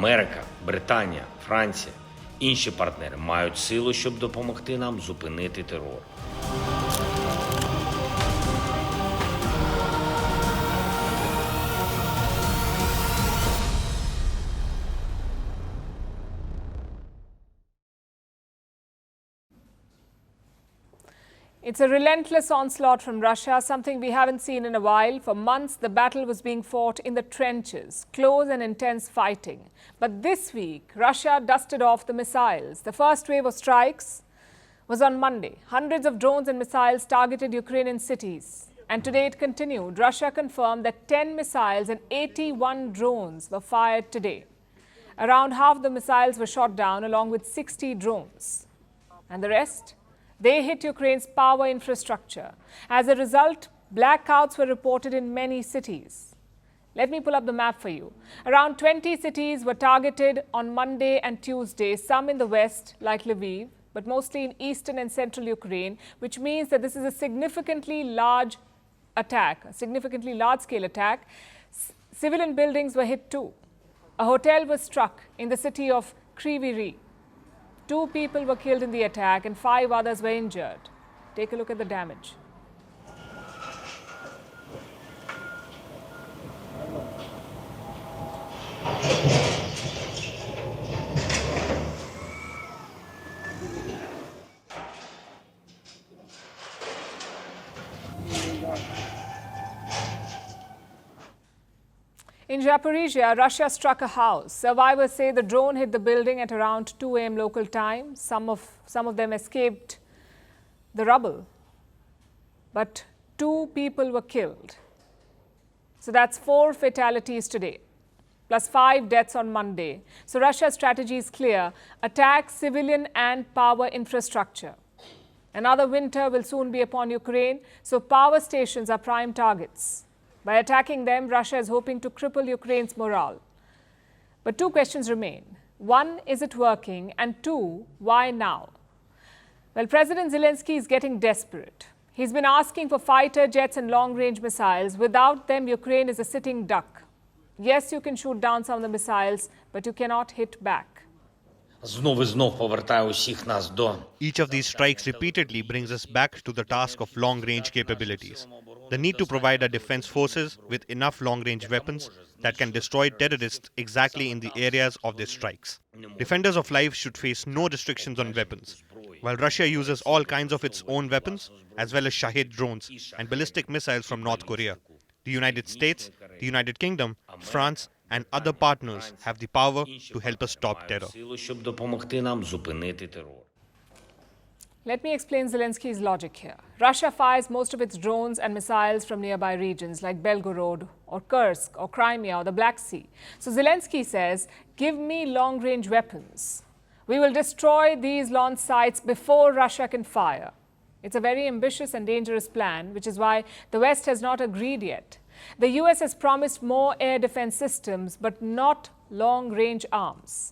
Америка, Британія, Франція, інші партнери мають силу, щоб допомогти нам зупинити терор. It's a relentless onslaught from Russia, something we haven't seen in a while. For months, the battle was being fought in the trenches, close and intense fighting. But this week, Russia dusted off the missiles. The first wave of strikes was on Monday. Hundreds of drones and missiles targeted Ukrainian cities. And today it continued. Russia confirmed that 10 missiles and 81 drones were fired today. Around half the missiles were shot down, along with 60 drones. And the rest? They hit Ukraine's power infrastructure. As a result, blackouts were reported in many cities. Let me pull up the map for you. Around 20 cities were targeted on Monday and Tuesday, some in the west, like Lviv, but mostly in eastern and central Ukraine, which means that this is a significantly large attack, a significantly large-scale attack. Civilian buildings were hit too. A hotel was struck in the city of Kyiv. 2 people were killed in the attack and 5 others were injured. Take a look at the damage. In Zaporizhia, Russia struck a house. Survivors say the drone hit the building at around 2 a.m. local time. Some of them escaped the rubble. But 2 people were killed. So that's 4 fatalities today, plus 5 deaths on Monday. So Russia's strategy is clear: attack civilian and power infrastructure. Another winter will soon be upon Ukraine, so power stations are prime targets. By attacking them, Russia is hoping to cripple Ukraine's morale. But 2 questions remain. 1, is it working? And 2, why now? Well, President Zelensky is getting desperate. He's been asking for fighter jets and long-range missiles. Without them, Ukraine is a sitting duck. Yes, you can shoot down some of the missiles, but you cannot hit back. Each of these strikes repeatedly brings us back to the task of long-range capabilities. The need to provide our defense forces with enough long-range weapons that can destroy terrorists exactly in the areas of their strikes. Defenders of life should face no restrictions on weapons. While Russia uses all kinds of its own weapons, as well as Shahed drones and ballistic missiles from North Korea, the United States, the United Kingdom, France, and other partners have the power to help us stop terror. Let me explain Zelensky's logic here. Russia fires most of its drones and missiles from nearby regions like Belgorod or Kursk or Crimea or the Black Sea. So Zelensky says, give me long-range weapons. We will destroy these launch sites before Russia can fire. It's a very ambitious and dangerous plan, which is why the West has not agreed yet. The US has promised more air defense systems, but not long-range arms.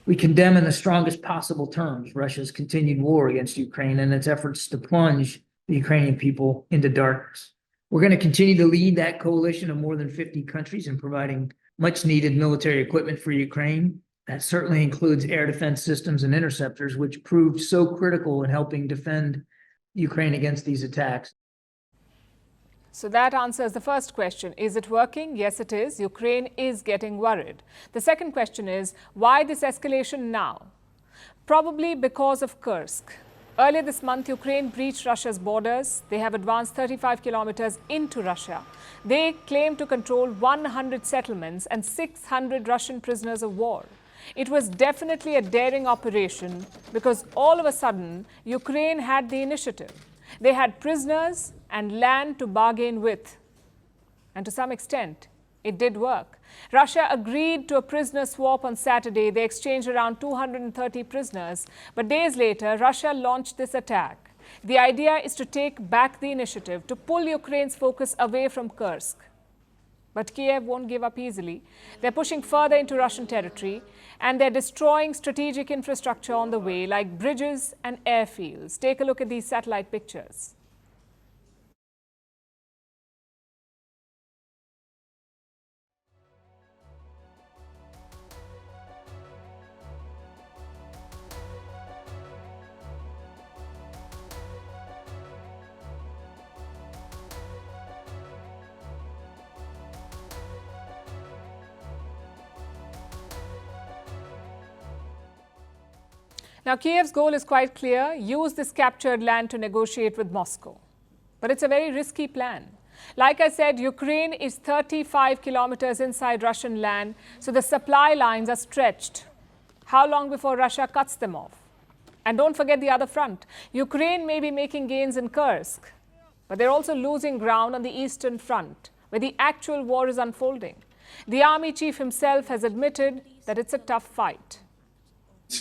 We condemn in the strongest possible terms Russia's continued war against Ukraine and its efforts to plunge the Ukrainian people into darkness. We're going to continue to lead that coalition of more than 50 countries in providing much-needed military equipment for Ukraine. That certainly includes air defense systems and interceptors, which proved so critical in helping defend Ukraine against these attacks. So that answers the first question. Is it working? Yes, it is. Ukraine is getting worried. The second question is, why this escalation now? Probably because of Kursk. Earlier this month, Ukraine breached Russia's borders. They have advanced 35 kilometers into Russia. They claim to control 100 settlements and 600 Russian prisoners of war. It was definitely a daring operation because all of a sudden, Ukraine had the initiative. They had prisoners and land to bargain with. And to some extent, it did work. Russia agreed to a prisoner swap on Saturday. They exchanged around 230 prisoners. But days later, Russia launched this attack. The idea is to take back the initiative, to pull Ukraine's focus away from Kursk. But Kyiv won't give up easily. They're pushing further into Russian territory, and they're destroying strategic infrastructure on the way, like bridges and airfields. Take a look at these satellite pictures. Now, Kyiv's goal is quite clear: use this captured land to negotiate with Moscow. But it's a very risky plan. Like I said, Ukraine is 35 kilometers inside Russian land, so the supply lines are stretched. How long before Russia cuts them off? And don't forget the other front. Ukraine may be making gains in Kursk, but they're also losing ground on the eastern front, where the actual war is unfolding. The army chief himself has admitted that it's a tough fight. The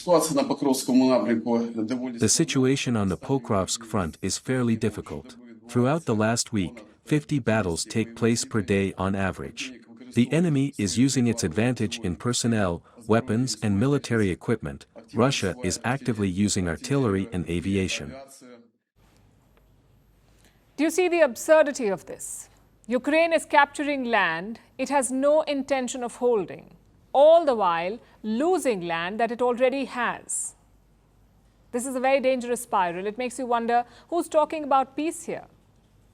situation on the Pokrovsk front is fairly difficult. Throughout the last week, 50 battles take place per day on average. The enemy is using its advantage in personnel, weapons and military equipment. Russia is actively using artillery and aviation. Do you see the absurdity of this? Ukraine is capturing land it has no intention of holding, all the while losing land that it already has. This is a very dangerous spiral. It makes you wonder who's talking about peace here.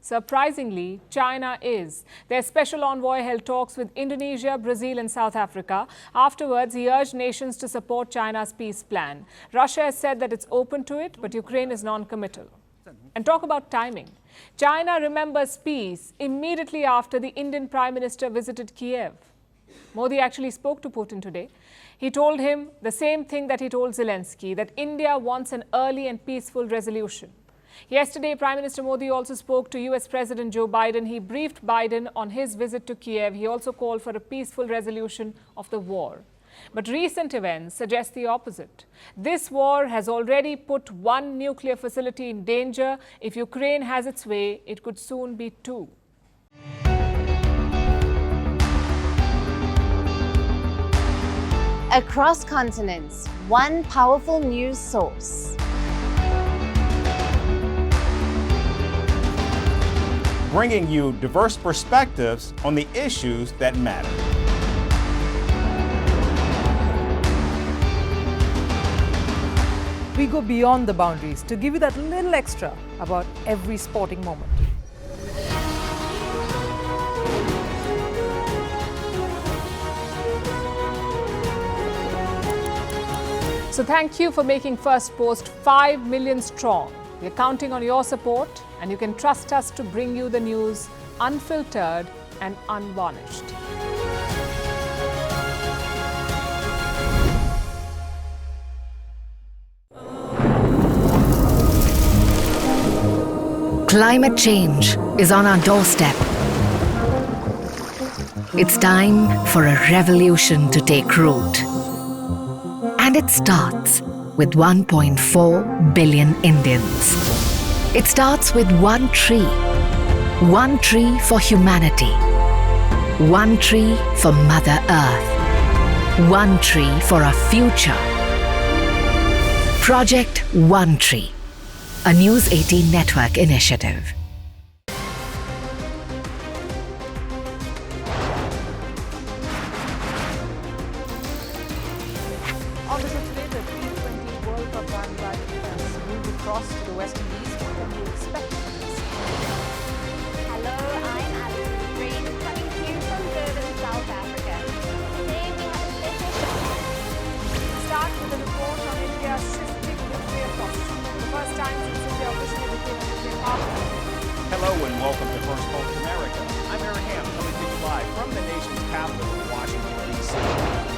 Surprisingly, China is. Their special envoy held talks with Indonesia, Brazil and South Africa. Afterwards, he urged nations to support China's peace plan. Russia has said that it's open to it, but Ukraine is non-committal. And talk about timing. China remembers peace immediately after the Indian Prime Minister visited Kyiv. Modi actually spoke to Putin today. He told him the same thing that he told Zelensky, that India wants an early and peaceful resolution. Yesterday, Prime Minister Modi also spoke to US President Joe Biden. He briefed Biden on his visit to Kyiv. He also called for a peaceful resolution of the war. But recent events suggest the opposite. This war has already put one nuclear facility in danger. If Ukraine has its way, it could soon be two. Across continents, one powerful news source. Bringing you diverse perspectives on the issues that matter. We go beyond the boundaries to give you that little extra about every sporting moment. So thank you for making Firstpost 5 million strong. We're counting on your support, and you can trust us to bring you the news unfiltered and unvarnished. Climate change is on our doorstep. It's time for a revolution to take root. And it starts with 1.4 billion Indians. It starts with one tree for humanity, one tree for Mother Earth, one tree for our future. Project One Tree, a News 18 network initiative. On the show today, the T20 World Cup bandwagon has moved across to the West Indies. What can you expect from this? Hello, I'm Alison Green, coming to you from Durban, South Africa. Today we have a special show. Start with a report on India's shifting nuclear posture. The first time since India officially became a nuclear power. Hello and welcome to Firstpost America. I'm Aaron Ham, coming to you live from the nation's capital, Washington, D.C.